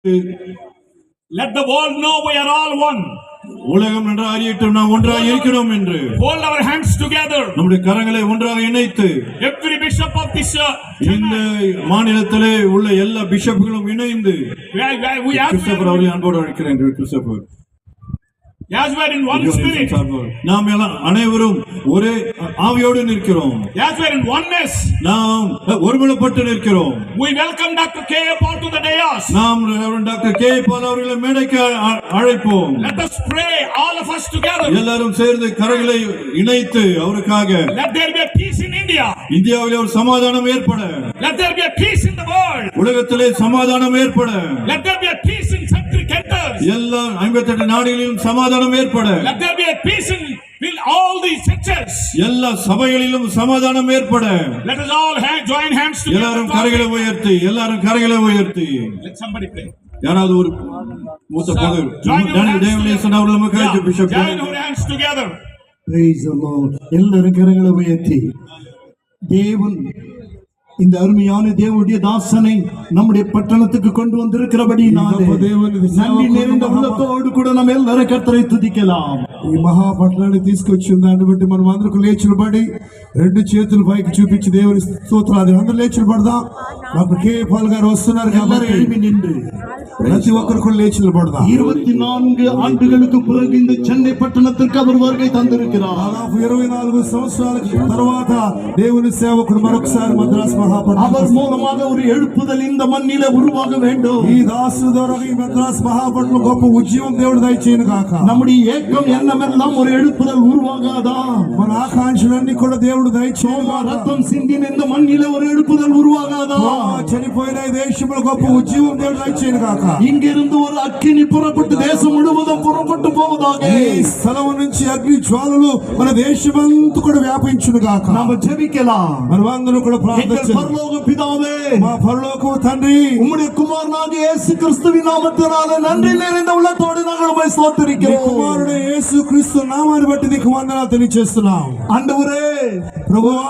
Let the world know we are all one. உலகம் நன்றாக அறியட்டும் நாம் ஒன்றாக இருக்கிறோம் என்று. Hold our hands together. நம்முடைய கரங்களை ஒன்றாக இணைத்து every bishop of this இந்த மாநிலத்திலே உள்ள எல்லா பிஷப்களும் இணைந்து கிறிஸ்தோபர் அவர்களை அன்போடு அழைக்கிறேன். Christopher as we are in one spirit, நாம் எல்லாம் அனைவரும் ஒரே ஆவியோடு நிற்கிறோம். as we are in oneness, நாம் ஒருமனப்பட்டு நிற்கிறோம். we welcome Dr. K. Paul to the dais. நாம் டாக்டர் கே பால் அவர்களை மேடைக்கு அழைப்போம். Let us pray all of us together. எல்லாரும் சேர்ந்து கரங்களை இணைத்து அவருக்காக. Let there be a peace in India. இந்தியாவிலே ஒரு சமாதானம் ஏற்பட. Let there be a peace in the world. உலகத்திலே சமாதானம் ஏற்பட. Let there be a peace in country centers. எல்லா 58 நாடுகளிலும் சமாதானம் ஏற்பட. Let there be a peace in all these churches. எல்லா சபைகளிலும் சமாதானம் ஏற்பட. Let us all join hands together. எல்லாரும் கரங்களை உயர்த்தி. Let somebody pray. யாராவது ஒரு மூத்த பகர் டேனியல் டேவிலேசன் அவர்கள் நமக்கு bishop join your hands together. Praise the Lord. எல்லாரும் கரங்களை உயர்த்தி தேவன் இந்த அருமையான தேவனுடைய தாசனை நம்முடைய பட்டணத்துக்கு கொண்டு வந்திருக்கிறபடி நன்றி நிறைந்த உள்ளத்தோடு கூட நம்ம எல்லாரும் கர்த்தரை துதிக்கலாம். ఈ మహాపట్నాన్ని తీసుకొచ్చిన దాన్ని బట్టి మనం అందరూ లేచిన పడి 2 చేతులు పైకి చూపించి దేవుని స్తోత్రాలు అందరూ లేచిన పడదాం. డాక్టర్ కే పాల్ గారు వస్తున్నారు కాబట్టి நின்று ప్రతి ఒక్కరు కూడా లేచిన పడదాం. 24 ஆண்டுகளுக்கு பிறகு இந்த சென்னை பட்டணத்திற்கு அவர் வருகை தந்திருக்கிறார். దాదాపు 24 సంవత్సరాల తర్వాత దేవుని సేవకుడు మరొకసారి మద్రాసు அவர் மூலமாக ஒரு எழுப்புதல் இந்த மண்ணிலே உருவாக வேண்டும். ఈ దాసు ద్వారా ఈ మద్రాసు మహాపట్నం గొప్ప ఉద్యమం దేవుడు దయచేయను గాక. நம்முடைய ஏக்கம் எண்ணமெல்லாம் ஒரு எழுப்புதல் உருவாகாதா? మన ఆకాంక్షలన్నీ కూడా దేవుడు దయచేయను. రక్తం సిందిన இந்த மண்ணிலே ஒரு எழுப்புதல் உருவாகாదా? చనిపోయిన ఈ దేశంలో గొప్ప ఉద్యమం దేవుడు దయచేయను గాక. இங்கிருந்து ஒரு அக்கினி புறப்பட்டு தேசம் முழுவதும் புறப்பட்டு போவதாக. ఈ స్థలం నుంచి అగ్ని జ్వాలలు మన దేశమంతా కూడా వ్యాపించును గాక. நாம ஜெபிக்கலாம். మనమందరం కూడా ప్రార్థించాలి. பரலோக பிதாவே, మా పరలోకపు తండ్రి, உம்முடைய குமாரனாகிய இயேசு கிறிஸ்துவின் நாமத்தினாலே நன்றி நிறைந்த உள்ளத்தோடு நாங்கள் உம்மை ஸ்தோத்திரிக்கிறோம். కుమారుడు యేసు క్రీస్తు నామాన్ని బట్టి నీకు వందనాలు తెలియజేస్తున్నాం. ஆண்டவரே, ప్రభువా,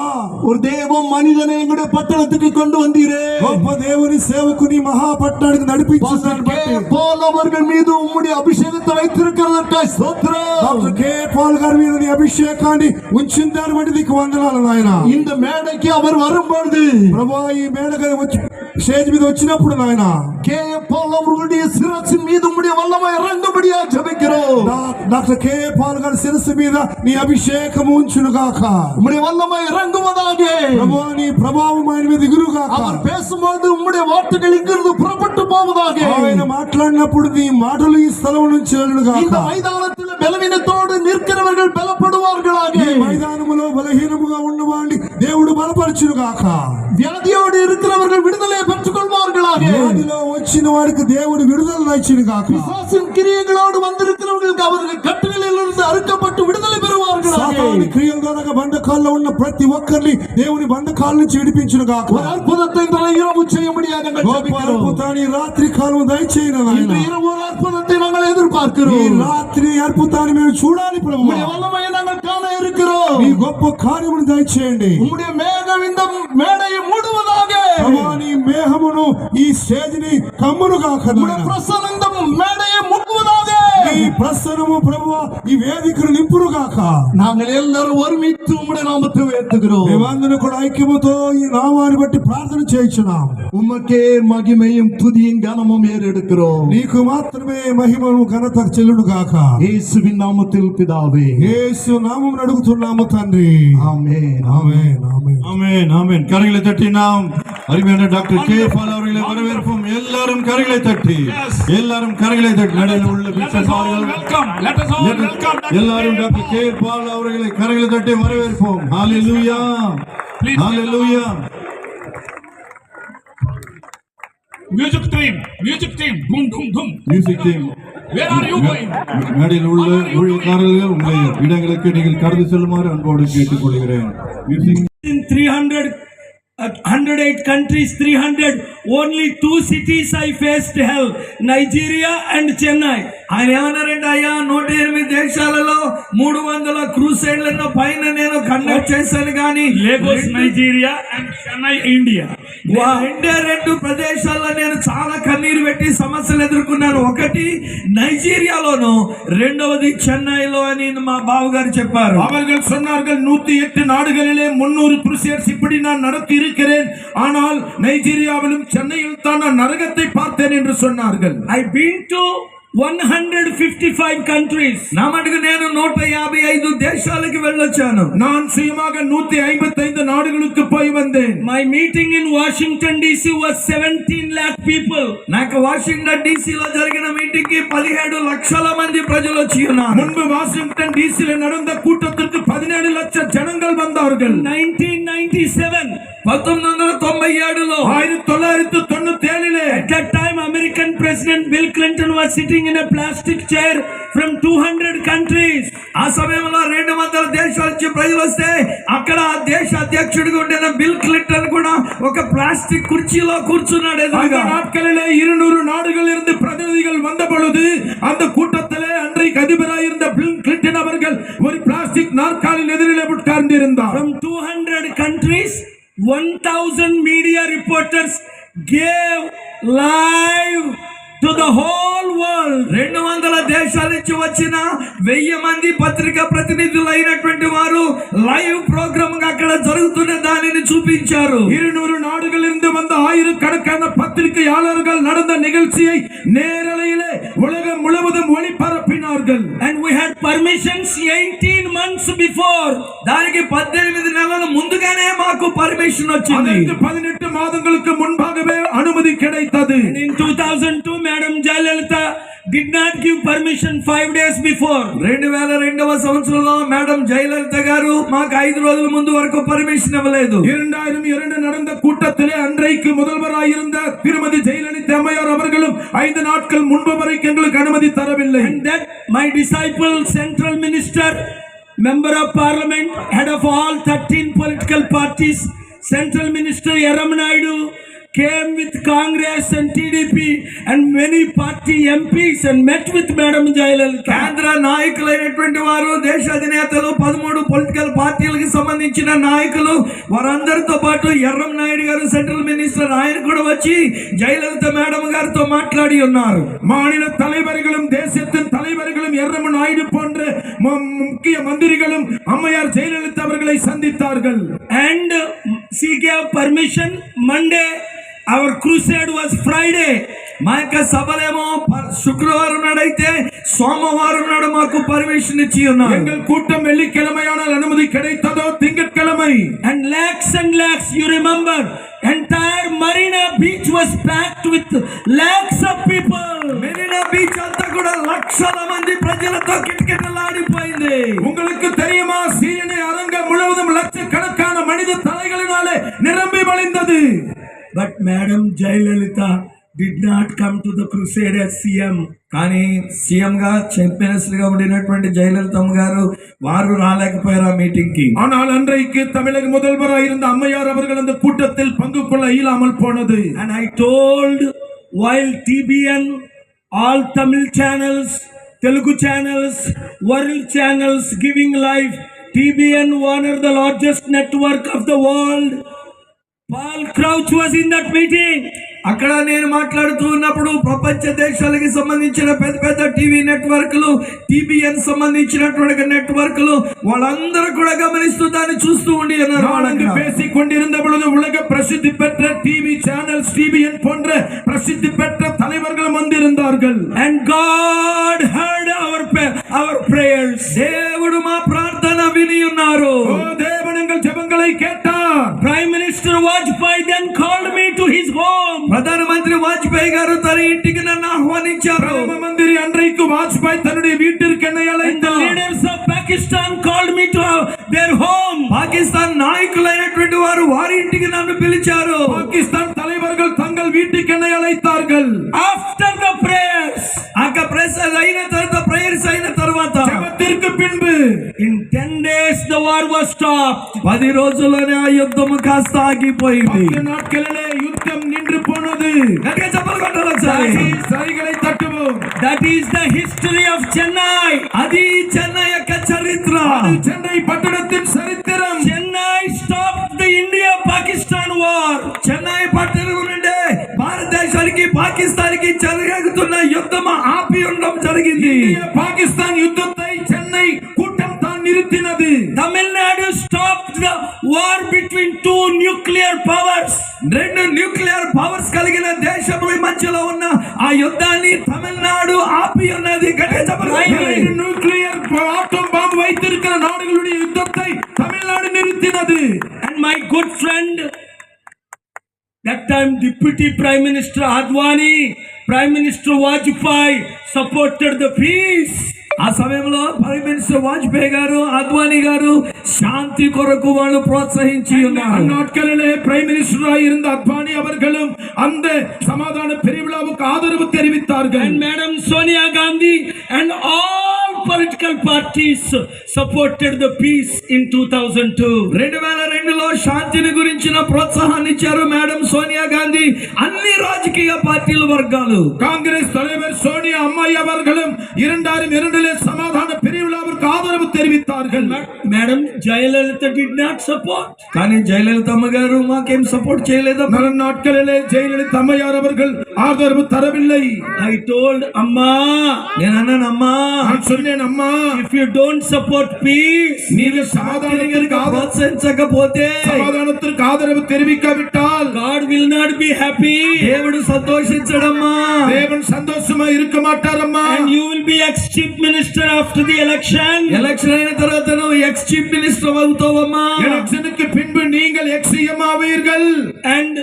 ஒரு தேவ மனிதனை எங்களுடைய பட்டணத்துக்கு கொண்டு வந்தீரே. గొప్ప దేవుని సేవకుని మహాపట్నానికి నడిపించున్నాను బట్టి పాల్ அவர்கள் மீது உம்முடைய அபிஷேகத்தை வைத்திருக்கிறதற்காக ஸ்தோத்திரம். డాక్టర్ కే పాల్ గారి మీద నీ అభిషేకాన్ని ఉంచిన దాన్ని బట్టి నీకు వందనాలు నాయన. இந்த மேடைக்கு அவர் வரும்பொழுது ప్రభువా, ఈ మేడకి స్టేజ్ మీద వచ్చినప్పుడు నాయన கே பால் அவர்களுடைய சிரசின் மீது உம்முடைய வல்லமை இறங்கும்படியா ஜெபிக்கிறோம். డాక్టర్ కే పాల్ గారి శిరస్సు మీద నీ అభిషేకం ఉంచును గాక. உம்முடைய வல்லமை இறங்குவதாக. ప్రభువా, నీ ప్రభావం ఆయన మీద దిగును గాక. அவர் பேசும்போது உம்முடைய வார்த்தைகள் இங்கிருந்து புறப்பட்டு போவதாக. ఆయన మాట్లాడినప్పుడు నీ మాటలు ఈ స్థలం నుంచి వెళ్ళును గాక. இந்த மைதானத்தில் பலவீனத்தோடு நிற்கிறவர்கள் பலப்படுவார்களாக. ఈ మైదానములో బలహీనముగా ఉన్నవాడిని దేవుడు బలపరచును గాక. வியாதியோடு இருக்கிறவர்கள் விடுதலை பெற்றுக் கொள்வார்களாக. వ్యాధిలో వచ్చిన వాడికి దేవుడు విడుదల ఇచ్చును గాక. பிசாசின் கிரியைகளோடு வந்திருக்கிறவர்களுக்கு அவர்கள் கட்டுகளிலிருந்து அறுக்கப்பட்டு விடுதலை பெறுவார்களாக. సాతాను క్రియల ద్వారా బంధకాల్లో ఉన్న ప్రతి ఒక్కరిని దేవుని బంధకాల నుంచి విడిపించును గాక. ஒரு அற்புதத்தை இந்த இரவு செய்யும்படியாக நாங்கள் ஜெபிக்கிறோம். అద్భుతాన్ని రాత్రి కాలం దయచేయను నాయన. இந்த இரவு ஒரு அற்புதத்தை நாங்கள் எதிர்பார்க்கிறோம். ఈ రాత్రి అద్భుతాన్ని మేము చూడాలి ప్రభువా. உம்முடைய வல்லமையை நாங்கள் காண இருக்கிறோம். నీ గొప్ప కార్యమును దయచేయండి. உம்முடைய மேகம் இந்த மேடையை மூடுவதாக. ప్రభువా, నీ మేఘమును ఈ స్టేజ్ ని కమ్మును గాక. உம்முடைய பிரசன்னம் இந்த மேடையை மூடுவதாக. ఈ ప్రసన్నము ప్రభువా ఈ వేదికను నింపును గాక. நாங்கள் எல்லாரும் ஒருமித்து உம்முடைய நாமத்தை உயர்த்துகிறோம். మేమందరం కూడా ఐక్యముతో ఈ నామాన్ని బట్టి ప్రార్థన చేయించున్నాం. உமக்கே மகிமையும் துதியும் கனமும் ஏறெடுக்கிறோம். నీకు మాత్రమే మహిమను ఘనత చెల్లును గాక. இயேசுவின் நாமத்தில் பிதாவே, యేసు నామమున అడుగుతున్నాము తండ్రి. ஆமென். ఆమేన్ ఆమేన్ ஆமென் ஆமென். கரங்களை தட்டி நாம் அருமையான டாக்டர் கே பால் அவர்களை வரவேற்போம். எல்லாரும் கரங்களை தட்டி நடையில் உள்ள பிஷப் அவர்கள் எல்லாரும் டாக்டர் கே பால் அவர்களை கரங்களை தட்டி வரவேற்போம். ஹalleluya, ஹalleluya. Music team, boom boom boom. Music team, Where are you going? நடையில் உள்ள ஊழியக்காரர்கள் உங்களை இடங்களுக்கு நீங்கள் கடந்து செல்லுமாறு அன்போடு கேட்டுக்கொள்கிறேன். Music In 108 countries, 300, only 2 cities I faced hell, Nigeria and Chennai. ఆయన ఏమన్నారంటే, అయ్యా 108 దేశాలలో 300 క్రూసైడ్లను పైన నేను కండక్ట్ చేశాను కానీ Lagos, Nigeria and Chennai, India. రెండు ప్రదేశాల్లో నేను చాలా కన్నీరు పెట్టి సమస్యలు ఎదుర్కొన్నాను. ఒకటి నైజీరియాలోను, రెండవది చెన్నైలో అని మా బావగారు చెప్పారు. அவர்கள் சொன்னார்கள் 108 நாடுகளிலே 300 குருசியர்ஸ் இப்படி நான் நடத்தி இருக்கிறேன், ஆனால் நைஜீரியாவிலும் சென்னையில் தான் நான் நரகத்தை பார்த்தேன் என்று சொன்னார்கள். I been to 155 countries. నా మటుకు నేను 155 దేశాలకు వెళ్ళొచ్చాను. நான் சுயமாக 155 நாடுகளுக்கு போய் வந்தேன். My meeting in Washington DC was 17 lakh people. నాకు వాషింగ్టన్ DC లో జరిగిన మీటింగ్ కి 17 లక్షల మంది ప్రజలు వచ్చి ఉన్నారు. முன்பு வாஷிங்டன் டிசில நடந்த கூட்டத்திற்கு 17 லட்சம் ஜனங்கள் வந்தார்கள். 1997 1997లో 1997 at that time American President Bill Clinton was sitting in a plastic chair from 200 countries. ఆ సమయంలో 200 దేశాల నుంచి ప్రజలు వస్తే అక్కడ ఆ దేశ అధ్యక్షుడిగా ఉండిన బిల్ క్లింటన్ కూడా ఒక ప్లాస్టిక్ కుర్చీలో కూర్చున్నాడు ఎదురుగా. அந்த நாட்களிலே 200 நாடுகளில் இருந்து பிரதிநிதிகள் வந்த பொழுது அந்த கூட்டத்திலே அன்றைக்கு அதிபராக இருந்த பில் கிளின்டன் அவர்கள் ஒரு பிளாஸ்டிக் நாற்காலியில் எதிரிலே உட்கார்ந்திருந்தார். From 200 countries 1000 media reporters gave live to the whole world. 200 దేశాల నుంచి వచ్చిన 1000 మంది పత్రికా ప్రతినిధులు అయినటువంటి వారు లైవ్ ప్రోగ్రామ్ గా అక్కడ జరుగుతున్న దానిని చూపించారు. 200 நாடுகளிலிருந்து வந்த ஆயிரக்கணக்கான பத்திரிகையாளர்கள் நடந்த நிகழ்ச்சியை நேரலையிலே உலகம் முழுவதும் ஒளிபரப்பினார்கள். And we had permissions 18 months before. దానికి 18 నెలల ముందుగానే మాకు పర్మిషన్ వచ్చింది. அதற்கு 18 మాదங்களுக்கு முன்பாகவே అనుమతి கிடைத்தது. In 2002 Madam Jayalalitha did not give permission 5 days before. 2002వ సంవత్సరంలో మేడం జయలలిత గారు మాకు 5 రోజుల ముందు వరకు పర్మిషన్ ఇవ్వలేదు. 2002 நடந்த கூட்டத்திலே அன்றைக்கு முதல்வராக இருந்த திருமதி ஜெயலலிதா அம்மையார் அவர்களும் 5 நாட்கள் முன்பு வரைக்கும் எங்களுக்கு அனுமதி தரவில்லை. And that my disciple, central minister, member of parliament, head of all 13 political parties, central minister Eram Naidu came with Congress and TDP and many party MPs and met with Madam Jayalalitha. కేంద్ర నాయకులైనటువంటి వారు, దేశ అధినేతలు, 13 political పార్టీలకు సంబంధించిన నాయకులు, వారందరితో పాటు ఎర్రం నాయుడు గారు సెంట్రల్ మినిస్టర్, ఆయన కూడా వచ్చి జయలలిత మేడం గారితో మాట్లాడి ఉన్నారు. மாநில தலைவர்களும் தேசத்தின் தலைவர்களும் எர்ரம் நாயுடு போன்ற முக்கிய மந்திரிகளும் அம்மையார் ஜெயலலிதா அவர்களை சந்தித்தார்கள். And she gave permission Monday. Our crusade was Friday. మా యొక్క సభలేమో శుక్రవారం నాడైతే సోమవారం నాడు మాకు పర్మిషన్ ఇచ్చి ఉన్నారు. எங்கள் கூட்டம் வெள்ளிக்கிழமையானால் அனுமதி கிடைத்ததோ திங்கட்கிழமை. And lakhs you remember, entire Marina Beach was packed with lakhs of people. Marina Beach అంతా కూడా లక్షల మంది ప్రజలతో కిటకిటలాడిపోయింది. உங்களுக்கு தெரியுமா, சீனி அரங்கம் முழுவதும் லட்சக்கணக்கான மனித தலைகளினாலே நிரம்பி வழிந்தது. But Madam Jayalalitha did not come to the crusade as CM. కానీ సీఎం గా చీఫ్ మినిస్టర్ గా ఉండినటువంటి జయలలిత గారు వారు రాలేకపోయారు ఆ మీటింగ్ కి. ஆனால் அன்றைக்கு தமிழக முதல்வராக இருந்த அம்மையார் அவர்கள் அந்த கூட்டத்தில் பங்கு கொள்ள இயலாமல் போனது. And I told, while TBN, all Tamil channels, Telugu channels, world channels giving live, TBN, one of the largest network of the world, Paul Crouch was in that meeting. అక్కడ నేను మాట్లాడుతూ ఉన్నప్పుడు ప్రపంచ దేశాలకు సంబంధించిన పెద్ద పెద్ద టీవీ నెట్వర్క్లు, టీబీఎన్ సంబంధించినటువంటి నెట్వర్క్లు, వాళ్ళందరూ కూడా గమనిస్తూ దాన్ని చూస్తూ ఉండి பேசிக் கொண்டிருந்த பொழுது உலக பிரசித்தி பெற்ற டிவி சேனல்ஸ், டிபிஎன் போன்ற பிரசித்தி பெற்ற தலைவர்களும் வந்திருந்தார்கள். And God heard our prayers. దేవుడు మా ప్రార్థన విని ఉన్నారు. ఓ దేవుడు எங்கள் ஜெபங்களை கேட்டார். Prime Minister Vajpayee then called me to his home. ప్రధానమంత్రి వాజ్పేయి గారు తన ఇంటికి నన్ను ఆహ్వానించారు. ప్రధానమంత్రి అన్றைக்கு వాజ్పేయి తనడి வீட்டிற்கு என்னை அழைத்தார். Leaders of Pakistan called me to their home. Pakistan నాయకులైనటువంటి వారు వారి ఇంటికి నన్ను పిలిచారు. పాకిస్తాన్ தலைவர்கள் தங்கள் வீட்டுக்கு என்னை அழைத்தார்கள். After the prayers, ఆక ప్రేయర్స్ అయిన తర్వాత, ప్రేయర్స్ అయిన తర్వాత, జపத்திற்கு பின்பு, in 10 days the war was stopped. 10 రోజుల్లోనే ఆ యుద్ధం కాస్త ఆగిపోయింది. 10 నాட்களிலே యుద్ధం నిండి పోనది. గట్టిగా చప్పట్లు కొట్టాలి ఒకసారి. సైగలై తట్టుவோம். That is the history of Chennai. అది చెన్నై యొక్క చరిత్ర. అది చెన్నై పట్టణத்தின் சரித்திரம். Chennai stopped the India-Pakistan war. Chennai Pakistan కి జరుగుతున్న యుద్ధం ఆపి ఉండడం జరిగింది. పాకిస్తాన్ యుద్ధத்தை சென்னை கூட்டம் தான் நிறுத்தினது. Tamil Nadu stopped the war between two nuclear powers. రెండు న్యూక్లియర్ పవర్స్ కలిగిన దేశముల మధ్యలో ఉన్న ఆ యుద్ధాన్ని తమిళనాడు ఆపి ఉన్నది. న్యూక్లియర్ ஆட்டம் பாம்பு வைத்திருக்கிற நாடுகளுடைய யுத்தத்தை Tamil Nadu நிறுத்தினது. And my good friend, that time Deputy Prime Minister Advani, Prime Minister Vajpayee supported the peace. ఆ సమయంలో ప్రైమ్ మినిస్టర్ వాజ్పేయి గారు అద్వానీ గారు శాంతి కొరకు వాళ్ళు ప్రోత్సహించి ఉన్నారు. அந்நாட்களிலே பிரைம் மினிஸ்டரா இருந்த அத்வானி அவர்களும் அந்த சமாதான பெருவிழாவுக்கு ஆதரவு தெரிவித்தார்கள். And Madam Sonia Gandhi and all political parties supported the peace in 2002. 2002లో శాంతిని గురించిన ప్రోత్సాహాన్ని ఇచ్చారు మేడం సోనియా గాంధీ, అన్ని రాజకీయ పార్టీల వర్గాలు. కాంగ్రెస్ தலைவர் సోనియా అమ్మాయి அவர்களும் 2002 సమాధాన పెరువిழாவிற்கு ఆదరவு தெரிவித்தார்கள். Madam Jayalalitha did not support. కానీ జయలలిత అమ్మ గారు మాకేం సపోర్ట్ చేయలేదు. నాட்களிலே జయలలిత అమ్మయార్ அவர்கள் ఆదరவு తరవిல்லை. I told Amma, నేను అన్నాను అమ్మా, నేను சொன்னேன் అమ్మా, if you don't support peace, నీవు సమాధానానికి ప్రోత్సహించకపోతే, సమాధానத்திற்கு ఆదరவு தெரிவிக்காவிட்டால், God will not be happy. దేవుడు సంతోషించడమ్మా, దేవుడు సంతోషమా இருக்க மாட்டாரమ్మా. And you will be ex-chief minister after the election. Election అయిన తర్వాత నువ్వు ఎక్స్ చీఫ్ మినిస్టర్ అవుతావమ్మా. ఎలక్షన్కి పిன்பு நீங்கள் ఎక్స్ సీఎం ఆవீர்கள். And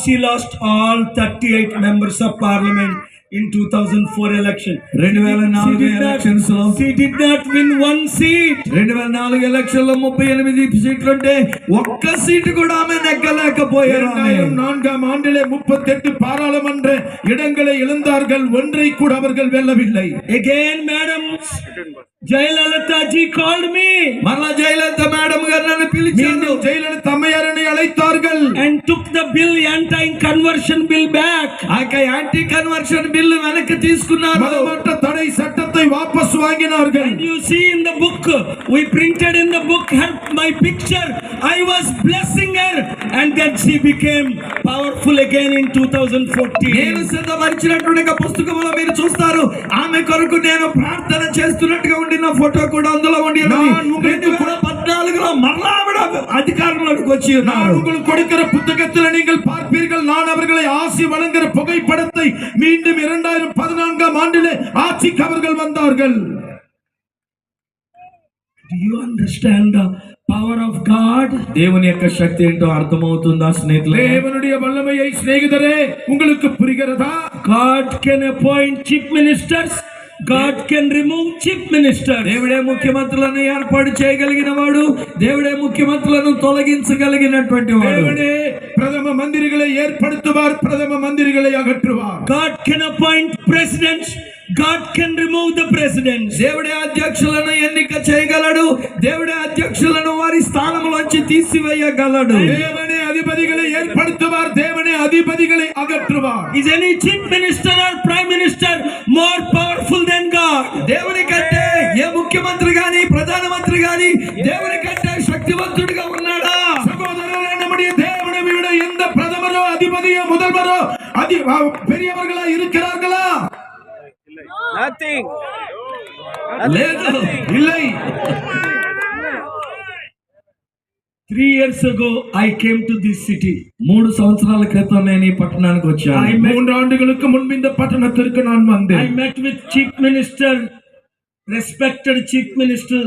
she lost all 38 members of parliament in 2004 election. 2004 elections లో she did not win one seat. 2004 election లో 38 సీట్లు ఉంటే ఒక్క సీటు కూడా ఆమె నెగ్గలేకపోయారు. 2004 ஆண்டிலே 38 பாராளுமன்ற இடங்களை இழந்தார்கள், ஒன்றை கூட அவர்கள் வெல்லவில்லை. Again Madam Jayalalitha ji called me. మరలా జయలలిత మేడం గారు నన్ను పిలిచారు. జయలలిత అమ్మయారిని అழைத்தார்கள் and took the bill, anti-conversion bill back. Anti conversion bill వెనక్కి తీసుకున్నారు. మతమట్ట తడై చట్టத்தை వాపసు వాంగినాர்கள். And you see in the book, we printed in the book her my picture. I was blessing her and then she became powerful again in 2014. నేను సిద్ధపరిచినటువంటి పుస్తకంలో మీరు చూస్తారు, ఆమె కొరకు నేను ప్రార్థన చేస్తున్నట్టుగా ఉండిన ఫోటో కూడా అందులో ఉండి 2014లో మరలా ఆవిడ అధికారంలోకి వచ్చి ఉన్నారు. உங்களுக்கு கொடுக்கிற புத்தகத்தில் நீங்கள் பார்ப்பீர்கள், நான் அவர்களை ஆசி வழங்குகிற புகைப்படத்தை மீண்டும் 2014 ஆண்டிலே ஆட்சிக்கு அவர்கள் வந்தார்கள். Do you understand the power of God? దేవుని యొక్క శక్తి ఏంటో అర్థమవుతుందా స్నేహితులే? దేవునుடைய వల్లమయ్యై స్నేహితులే உங்களுக்கு புரிகிறதா? God can appoint chief ministers. God can remove chief ministers. దేవుడే ముఖ్యమంత్రులను ఏర్పాటు చేయగలిగిన వాడు, దేవుడే ముఖ్యమంత్రులను తొలగించగలిగినటువంటి వాడు. దేవుడే ప్రథమ మంత్రిகளை ఏర్పడుతువార్, ప్రథమ మంత్రిகளை అగற்றுవార్. God can appoint presidents. God can remove the presidents. దేవుడే అధ్యక్షులను ఎన్నిక చేయగలడు, దేవుడే అధ్యక్షులను వారి స్థానములోంచి తీసివేయగలడు. దేవుడే అధిపతిகளை ఏర్పడుతువార్, దేవుడే అధిపతిகளை అగற்றுవార్. Is any chief minister or prime minister more powerful than God? దేవుని కంటే ఏ ముఖ్యమంత్రి గాని ప్రధానమంత్రి గాని దేవుని కంటే శక్తివంతుడిగా ఉన్నాడా? సహోదరులే, நம்முடைய தேவனை விட எந்த பிரதமரோ அதிபதியோ முதல்வரோ பெரியவர்களா இருக்கிறார்களா? Nothing. లేదు, இல்லை. 3 years ago I came to this city. 3 సంవత్సరాల క్రితం నేను ఈ పట్టణానికి వచ్చాను. 3 ఆండుகளுக்கு முன்பு இந்த பட்டணத்திற்கு நான் வந்தேன். I met with chief minister, respected chief minister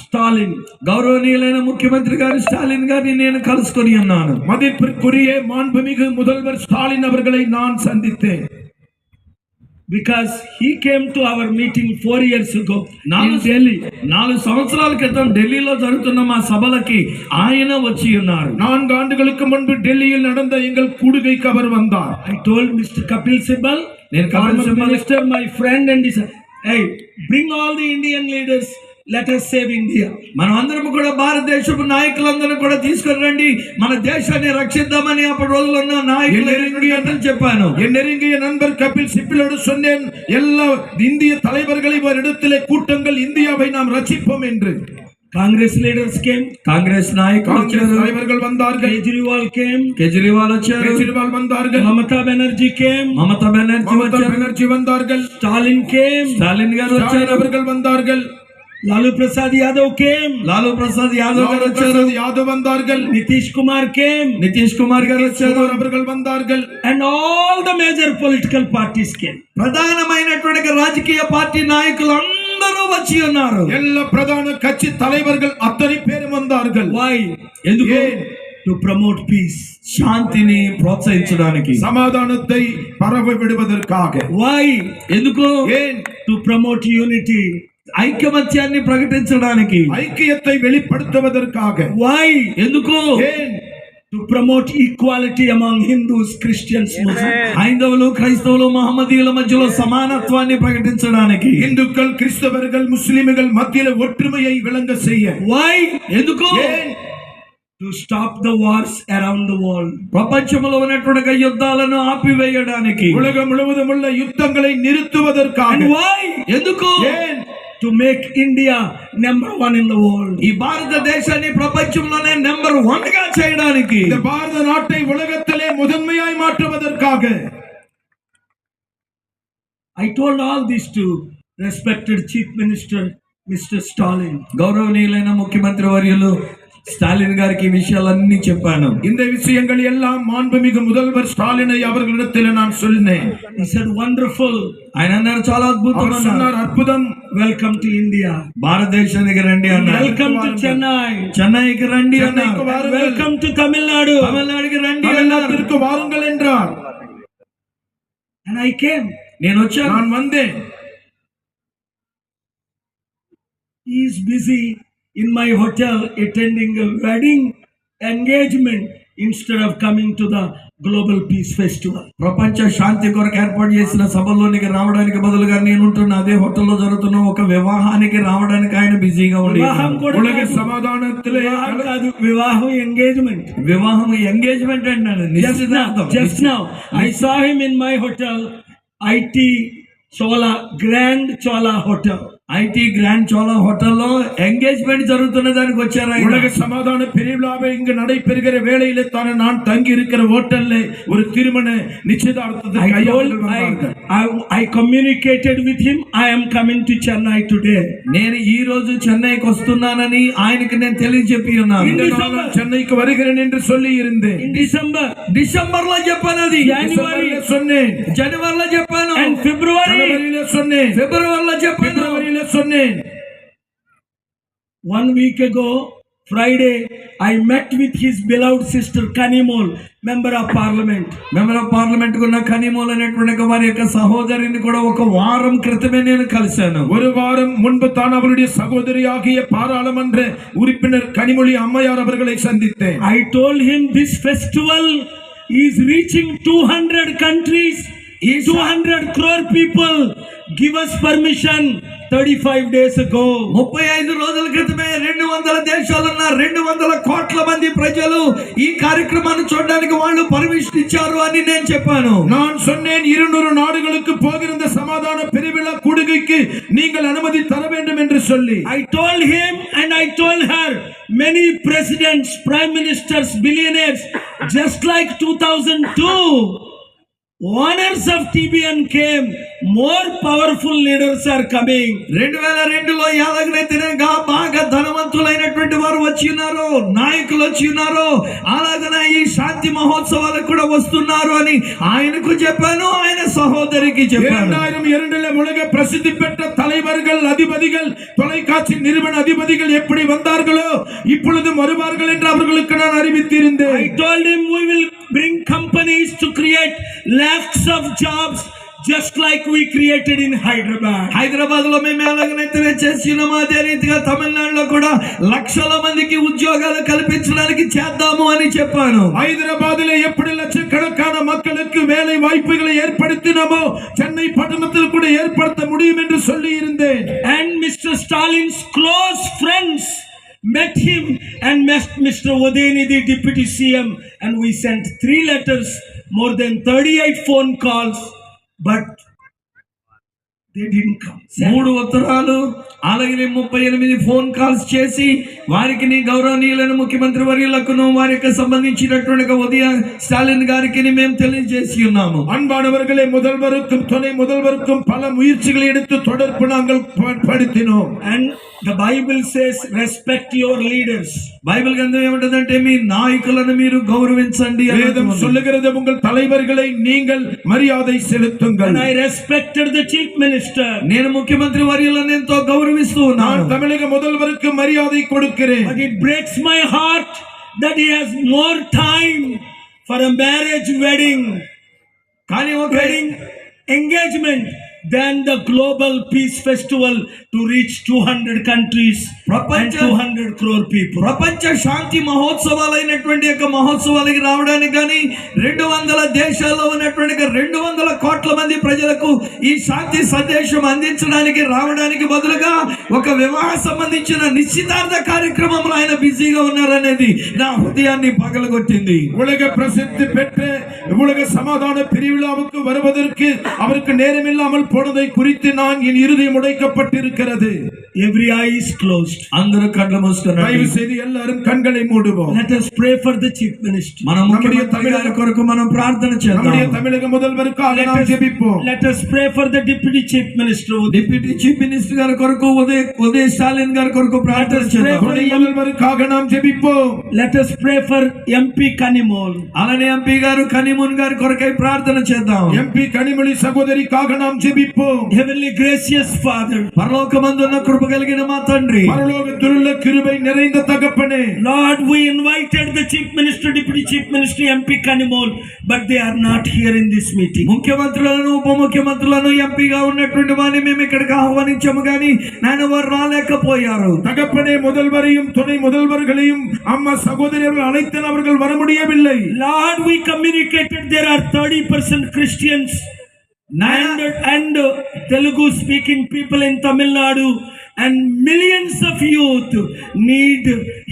Stalin. గౌరవనీయులైన ముఖ్యమంత్రి గారు స్టాలిన్ గారిని నేను కలుసుకొని ఉన్నాను. மதிப்பிற்குரிய மாண்புமிகு முதல்வர் ஸ்டாலின் அவர்களை நான் சந்தித்தேன். Because he came to our meeting 4 years ago in Delhi. 4 సంవత్సరాల క్రితం ఢిల్లీలో జరుగుతున్న మా సభలకి ఆయన వచ్చి ఉన్నారు. 4 ఆండుகளுக்கு முன்பு டெல்லியில் நடந்த எங்கள் கூடுகைக்கு அவர் வந்தார். I told Mr. Kapil Sibal, నేను Kapil Sibal minister, my friend, and he said, hey, bring all the Indian leaders. Let us save India. మనం అందరం కూడా భారతదేశపు నాయకులందరూ కూడా తీసుకొని రండి, మన దేశాన్ని రక్షిద్దామని అప్పుడు రోజుల్లో ఉన్న నాయకులు చెప్పాను. நெருங்கிய நண்பர் கபில் சிபிலோடு சொன்னேன், எல்லா இந்திய தலைவர்களை ஒரு இடத்திலே கூட்டங்கள், இந்தியாவை நாம் ரட்சிப்போம் என்று. Congress leaders came. కాంగ్రెస్ నాయకులు Congress వచ్చారు, தலைவர்கள் வந்தார்கள். Kejriwal came. కేజ్రీవాల్ వచ్చారు, Kejriwal வந்தார்கள். Mamata Banerjee came. Mamata Banerjee వచ్చారు, வந்தார்கள். Stalin came. స్టాలిన్ గారు వచ్చారు, அவர்கள் வந்தார்கள். Lalu Prasad Yadav came. Lalu Prasad Yadav గారు వచ్చారు, யாதவ் வந்தார்கள். Nitish Kumar came. Nitish Kumar గారు వచ్చారు, அவர்கள் வந்தார்கள். And all the major political parties came. ప్రధానమైనటువంటి రాజకీయ పార్టీ నాయకులు అందరూ వచ్చి ఉన్నారు. எல்லா பிரதான கட்சி தலைவர்கள் அத்தனை பேரும் வந்தார்கள். Why? ఎందుకు? To promote peace. శాంతిని ప్రోత్సహించడానికి. సమాధానத்தை பரவ விடுவதற்காக. Why? ఎందుకు? To promote unity. ఐకమత్యాన్ని ప్రకటించడానికి, ఐక్యத்தை வெளிப்படுத்துவதற்காக. Why? ఎందుకు? To promote equality among Hindus, Christians, Muslims. హైందవులు, క్రైస్తవులు, మహమ్మదీయుల మధ్యలో సమానత్వాన్ని ప్రకటించడానికి. இந்துக்கள், கிறிஸ்தவர்கள், முஸ்லிம்கள் மத்தியில ஒற்றுமையை விளங்க செய்ய. Why? ఎందుకు? To stop the wars around the world. ప్రపంచంలో ఉన్నటువంటి యుద్ధాలను ఆపివేయడానికి. ఉలగం ముழுவதும் உள்ள யுத்தங்களை நிறுத்துவதற்காக. And why? ఎందుకు? To make India number 1 in the world. ఈ భారతదేశాన్ని ప్రపంచంలోనే నెంబర్ 1 గా చేయడానికి. இந்த பாரத நாட்டை உலகத்திலே முதன்மையாய் மாற்றுவதற்காக. I told all this to respected Chief Minister Mr. Stalin. గౌరవనీయులైన ముఖ్యమంత్రి వర్యులు స్టాలిన్ గారికి ఈ విషయాలన్నీ చెప్పాను. இந்த விஷயங்கள் எல்லாம் மாண்புமிகு முதல்வர் ஸ்டாலினை அவர்களிடத்தில் நான் சொன்னேன். He said wonderful. ఆయన అన్నారు చాలా అద్భుతంగా சொன்னார் அற்புதம். Welcome to India. భారతదేశానికి రండి అన్నారు. Welcome to Chennai. చెన్నైకి రండి అన్నారు. Welcome to Tamil Nadu. తమిళనాడుకి రండి అన్నారు. தமிழ்நாட்டிற்கு வாருங்கள் என்றார். And I came. నేను వచ్చాను, நான் வந்தேன். He is busy in my hotel attending a wedding engagement instead of coming to the Global Peace Festival. ప్రపంచ శాంతి కొరకు ఏర్పాటు చేసిన సభలోనికి రావడానికి బదులుగా నేను ఉంటున్న అదే హోటల్లో జరుగుతున్న ఒక వివాహానికి రావడానికి ఆయన బిజీగా ఉండి. ఉలగ సమాధానத்திலே కాదు, వివాహం ఎంగేజ్మెంట్. వివాహం ఎంగేజ్మెంట్ అంటాడు. Just now I saw him in my hotel, IT Chola, Grand Chola Hotel. IT grand Chola హోటల్లో ఎంగేజ్మెంట్ జరుగుతున్న దానికి వచ్చారు. உலக சமாதான பெருவிழாவை இங்கு நடைபெறுகிற வேளையிலே தானே நான் தங்கி இருக்கிற ஹோட்டல்ல ஒரு திருமண நிச்சயதார்த்தத்துக்கு I communicated with him. I am coming to Chennai today. నేను ఈ రోజు చెన్నైకి వస్తున్నానని ఆయనకి నేను తెలియజెప్పి ఉన్నాను. చెన్నైకి வருகிறேன் என்று சொல்லி இருந்தேன். డిసెంబర్ లో చెప్పాను, అది జనవరిలో சொன்னேன். జనవరిలో చెప్పాను, and ఫిబ్రవరిలో சொன்னேன். ఫిబ్రవరిలో చెప్పాను. 1 week ago Friday I met with his beloved sister Kanimol, member of parliament. Member of parliament కున్న కనిమోల్ అనేటువంటి వారి యొక్క సహోదరిని కూడా ఒక వారం క్రితమే నేను కలిశాను. ஒரு வாரம் முன்பு தான் அவருடைய சகோதரியாகிய பாராளுமன்ற உறுப்பினர் கனிமொழி அம்மையார் அவர்களை சந்தித்தேன். I told him this festival is reaching 200 countries, 200 crore people. Give us permission. 35 days ago, 35 రోజుల క్రితమే 200 దేశాలున్న 200 కోట్ల మంది ప్రజలు ఈ కార్యక్రమాన్ని చూడడానికి వాళ్ళు పర్మిషన్ ఇచ్చారు అని నేను చెప్పాను. நான் சொன்னேன் 200 நாடுகளுக்கு போகிற இந்த சமாதான பெருவிழா கூடுகைக்கு நீங்கள் அனுமதி தர வேண்டும் என்று சொல்லி. I told him and I told her, many presidents, prime ministers, billionaires, just like 2002 owners of TBN came, more powerful leaders are coming. 2002లో ఎలాగైతేనేగా బాగా ధనవంతులైనటువంటి వారు వచ్చి ఉన్నారు, నాయకులు వచ్చి ఉన్నారు, అలాగనే ఈ శాంతి మహోత్సవాలకు కూడా వస్తున్నారు అని ఆయనకు చెప్పాను, ఆయన సహోదరికి చెప్పాను. 2002ல உலக பிரசித்தி பெற்ற தலைவர்கள், அதிபதிகள், தொலைக்காட்சி நிறுவன அதிபதிகள் எப்படி வந்தார்களோ இப்பொழுது வருவார்கள் என்று அவர்களுக்கு நான் அறிவித்திருந்தேன். I told him we will bring companies to create lakhs of jobs just like we created in Hyderabad. Hyderabad లో మేము ఎలాగైతే చేసినామో అదే రీతిగా తమిళనాడులో కూడా లక్షల మందికి ఉద్యోగాలు కల్పించడానికి చేద్దాము అని చెప్పాను. హైదరాబాద్లో எப்படி லட்சக்கணக்கான மக்களுக்கு வேலை வாய்ப்புகளை ஏற்படுத்தினோமோ சென்னை பட்டணத்தில் கூட ஏற்படுத்த முடியும் என்று சொல்லி இருந்தேன். And Mr. Stalin's close friends met him and met Mr. Udayanidhi, deputy CM, and we sent 3 letters, more than 38 phone calls, but They didn't come. 3 ఉత్తరాలు అలాగే 38 ఫోన్ కాల్స్ చేసి వారికి నీ గౌరవనీయులైన ముఖ్యమంత్రి వర్యులకును వారికి సంబంధించినటువంటి ఉదయ స్టాలిన్ గారికి మేము తెలియజేసి ఉన్నాము. அன்பானவர்களே, முதல்வருக்கும் துணை முதல்வருக்கும் பல முயற்சிகளை எடுத்து தொடர்பு நாங்கள் படுத்தினோம். And the Bible says, respect your leaders. Bible గ్రంథం ఏమంటుందంటే మీ నాయకులను మీరు గౌరవించండి. வேதம் சொல்லுகிறது, உங்கள் தலைவர்களை நீங்கள் மரியாதை செலுத்துங்கள். And I respected the chief minister. నేను ముఖ్యమంత్రి వర్యులను ఎంతో గౌరవిస్తూ ఉన్నాను. நான் தமிழக முதல்வருக்கு மரியாதை கொடுக்கிறேன். But it breaks my heart that he has more time for a marriage wedding, కానీ ఒక wedding engagement than the global peace festival to reach 200 countries and 200 crore people. ప్రపంచ శాంతి మహోత్సవాలైనటువంటి యొక్క మహోత్సవాలకి రావడానికి కానీ 200 దేశాల్లో ఉన్నటువంటి 200 కోట్ల మంది ప్రజలకు ఈ శాంతి సందేశం అందించడానికి రావడానికి బదులుగా ఒక వివాహ సంబంధించిన నిశ్చితార్థ కార్యక్రమంలో ఆయన బిజీగా ఉన్నారనేది నా హృదయాన్ని పగలగొట్టింది. உலக பிரசித்தி பெற்ற உலக சமாதான பெருவிழாவுக்கு வருவதற்கு அவருக்கு நேரமில்லாமல் போனதை குறித்து நான் என் இருதயம் உடைக்கப்பட்டிருக்கிறது. Every eye is closed. అందరూ కళ్ళు మూసుకున్నారు. தயவு செய்து எல்லாரும் கண்களை மூடுவோம். Let us pray for the chief minister. మనం ముఖ్యమంత్రి గారి కొరకు మనం ప్రార్థన చేద్దాం. நம்முடைய தமிழக முதல்வருக்காக நாம் ஜெபிப்போம். Let us pray for the deputy chief minister. Deputy chief minister గారి కొరకు ఉదయ స్టాలిన్ గారి కొరకు ప్రార్థన చేద్దాం. துணை முதல்வருக்காக நாம் ஜெபிப்போம். Let us pray for MP Kanimol. అలానే ఎంపీ గారు కనిమున్ గారి కొరకై ప్రార్థన చేద్దాం. MP கனிமொழி சகோதரிக்காக நாம் ஜெபிப்போம். Heavenly gracious Father, పరలోకమందున్న కృప కలిగిన మా తండ్రి, பரலோகத்திலுள்ள கிருபை நிறைந்த தகப்பனே, Lord, we invited the chief minister, deputy chief minister, MP Kanimol, but they are not here in this meeting. ముఖ్యమంత్రులను ఉప ముఖ్యమంత్రులను ఎంపీగా ఉన్నటువంటి వారిని మేము ఇక్కడికి ఆహ్వానించాము కానీ నాయన వారు రాలేకపోయారు. தகப்பனே, முதல்வரையும் துணை முதல்வர்களையும் அம்மா சகோதரர்கள் அழைத்து அவர்கள் வர முடியவில்லை. Lord, we communicated there are 30% Christians and Telugu speaking people in Tamil Nadu, and millions of youth need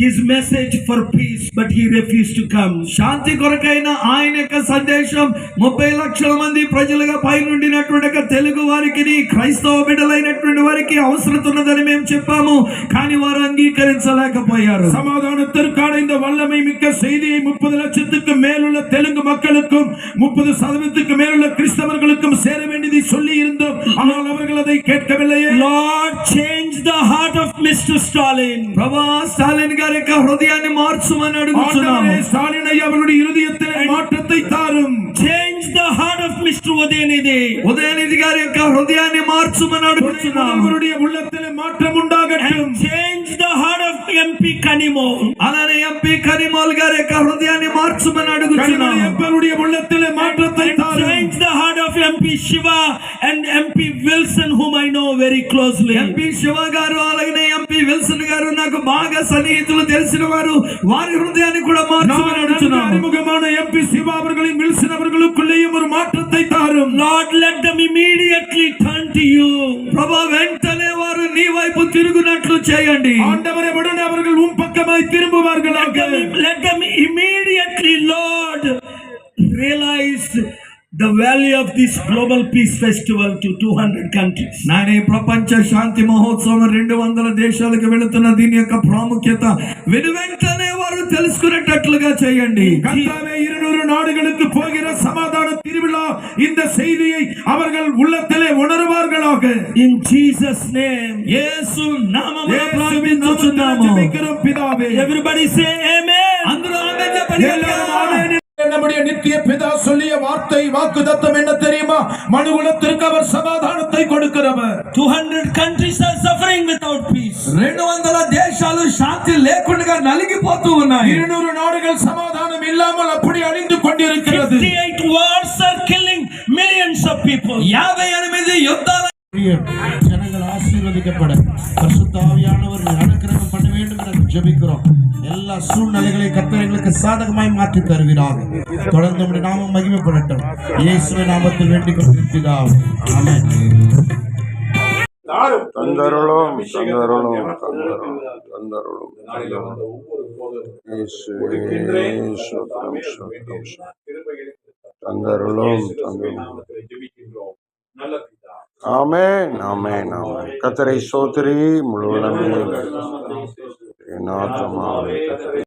his message for peace, but he refused to come. శాంతి కొరకైన ఆయన యొక్క సందేశం 30 లక్షల మంది ప్రజలుగా పైనుండినటువంటి తెలుగు వారికి క్రైస్తవ బిడ్డలైనటువంటి వారికి అవసరం ఉన్నదని మేము చెప్పాము కానీ వారు అంగీకరించలేకపోయారు. சமாதானத்திற்கான இந்த வல்லமை மிக்க செய்தியை 30 லட்சத்துக்கு மேலுள்ள தெலுங்கு மக்களுக்கும் 30% மேலுள்ள கிறிஸ்தவர்களுக்கும் சேர வேண்டியதை சொல்லி இருந்தோம். ஆனால் அவர்கள் அதை கேட்கவில்லையே. Lord, change the heart of Mr. Stalin. ప్రభా స్టాలిన్ గారి యొక్క హృదయాన్ని మార్చుమని అడుగుతున్నాము. ஆண்டவரே, ஸ்டாலின் ஐயா அவருடைய இருதயத்தில் மாற்றத்தை தாரும். Change the heart of Mr. Udayanidhi. Udhayanidhi గారి యొక్క హృదయాన్ని మార్చుమని అడుగుతున్నాము. அவருடைய உள்ளத்தில் மாற்றம் உண்டாகட்டும். And change the heart of MP Kanimol. అలానే ఎంపీ కనిమోల్ గారి యొక్క హృదయాన్ని మార్చుమని అడుగుతున్నాము. அவருடைய உள்ளத்தில் மாற்றத்தை And தாரும். change the heart of MP Shiva and MP Wilson, whom I know very closely. MP Shiva గారు అలాగే ఎంపీ విల్సన్ గారు నాకు బాగా సన్నిహితులు తెలిసిన వారు, వారి హృదయాన్ని కూడా మార్చుమని అడుగుతున్నాము. அறிமுகமான MP சிவா அவர்களின் வில்சன் அவர்களுக்குள்ளேயும் ஒரு மாற்றத்தை தாரும். Lord, let them immediately turn to you. ప్రభా వెంటనే వారు నీ వైపు తిరుగునట్లు చేయండి. ஆண்டவரே, உடனே அவர்கள் உம் பக்கமாய் திரும்புவார்களாக. Let them immediately, Lord, realize the value of this global peace festival to 200 countries. నాయన ప్రపంచ శాంతి మహోత్సవం 200 దేశాలకు వెళుతున్న దీని యొక్క ప్రాముఖ్యత వెంటనే వారు తెలుసుకునేటట్లుగా చేయండి. கர்த்தாவே, 200 நாடுகளுக்கு போகிற சமாதான திருவிழா இந்த செய்தியை அவர்கள் உள்ளத்திலே உணர்வார்களாக. In Jesus' name. యేసు నామమున ప్రార్థించుచున్నాము. ஜெபிக்கிறோம் பிதாவே. Everybody say amen. అందరూ ఆమేన్ చెప్పండి. எல்லாரும் ஆமென். நம்முடைய நித்திய பிதா சொல்லிய வார்த்தை வாக்குத்தத்தம் என்ன தெரியுமா? மனுகுலத்திற்கு அவர் சமாதானத்தை கொடுக்கிறவர். 200 countries are suffering without peace. 200 దేశాలు శాంతి లేకుండా నలిగిపోతూ ఉన్నాయి. 200 நாடுகள் சமாதானம் இல்லாமல் அப்படி அழிந்து கொண்டிருக்கிறது. 58 wars are killing millions of people. 58 யுத்தாలు ஜனங்கள் ஆசீர்வதிக்கப்பட பரிசுத்த ஆவியானவர் அனுக்கிரகம் பண்ண வேண்டும் என்று ஜெபிக்கிறோம். எல்லா சூழ்நிலைகளை கர்த்தர்களுக்கு சாதகமாய் மாற்றி தருகிறார். தொடர்ந்து நம்முடைய நாமம் மகிமைப்படட்டும். இயேசுவின் நாமத்தில் வேண்டிக் கொண்டிருக்கிறார். ஆமென். தந்தருளும் ஆமென் ஆமென் ஆமென். கர்த்தரை ஸ்தோத்திரி முழுவதுமே என் ஆத்துமாவே கர்த்தரை